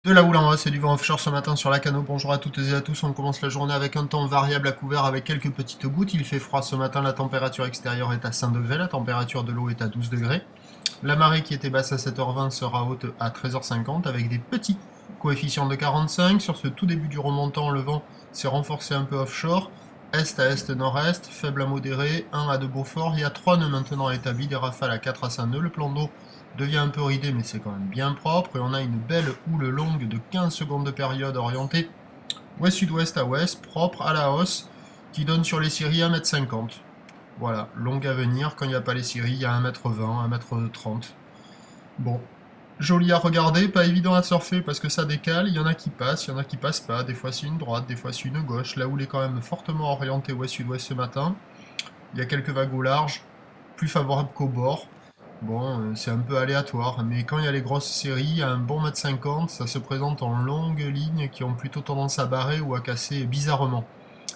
De la houle en haut, c'est du vent offshore ce matin sur la Cano. Bonjour à toutes et à tous. On commence la journée avec un temps variable à couvert avec quelques petites gouttes. Il fait froid ce matin. La température extérieure est à 5 degrés. La température de l'eau est à 12 degrés. La marée qui était basse à 7h20 sera haute à 13h50 avec des petits coefficients de 45. Sur ce tout début du remontant, le vent s'est renforcé un peu offshore. Est à est-nord-est, faible à modéré, 1 à 2 Beaufort. Il y a 3 nœuds maintenant établis, des rafales à 4 à 5 nœuds. Le plan d'eau devient un peu ridé, mais c'est quand même bien propre. Et on a une belle houle longue de 15 secondes de période orientée ouest-sud-ouest à ouest, propre à la hausse, qui donne sur les scieries 1,50 m. Voilà, longue à venir. Quand il n'y a pas les scieries, il y a 1,20 m, 1,30 m. Bon, joli à regarder, pas évident à surfer parce que ça décale. Il y en a qui passent, il y en a qui passent pas. Des fois c'est une droite, des fois c'est une gauche. La houle est quand même fortement orientée ouest-sud-ouest ce matin. Il y a quelques vagues au large, plus favorables qu'au bord. Bon, c'est un peu aléatoire, mais quand il y a les grosses séries, à un bon mètre 50, ça se présente en longues lignes qui ont plutôt tendance à barrer ou à casser bizarrement.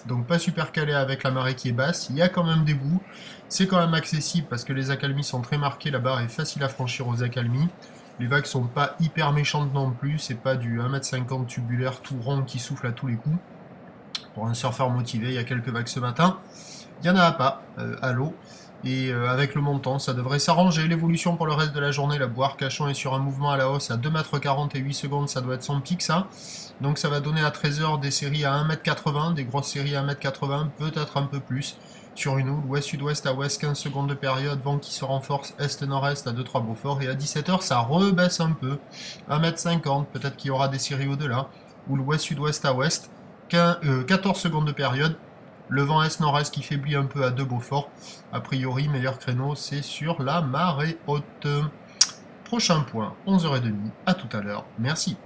Donc pas super calé avec la marée qui est basse, il y a quand même des bouts, c'est quand même accessible parce que les accalmies sont très marquées, la barre est facile à franchir aux accalmies. Les vagues sont pas hyper méchantes non plus, c'est pas du 1,50 m tubulaire tout rond qui souffle à tous les coups. Pour un surfeur motivé, il y a quelques vagues ce matin. Il n'y en a pas à l'eau. Et avec le montant, ça devrait s'arranger. L'évolution pour le reste de la journée, la boire cachon est sur un mouvement à la hausse à 2,40 m et 8 secondes, ça doit être son pic ça. Donc ça va donner à 13h des séries à 1,80 m, des grosses séries à 1,80 m, peut-être un peu plus. Sur une houle, ouest-sud-ouest à ouest, 15 secondes de période, vent qui se renforce, est-nord-est à 2-3 Beaufort. Et à 17h, ça rebaisse un peu, 1,50 m, peut-être qu'il y aura des séries au-delà. Houle ouest-sud-ouest à ouest, 14 secondes de période, le vent est-nord-est qui faiblit un peu à 2 Beaufort. A priori, meilleur créneau, c'est sur la marée haute. Prochain point, 11h30. À tout à l'heure. Merci.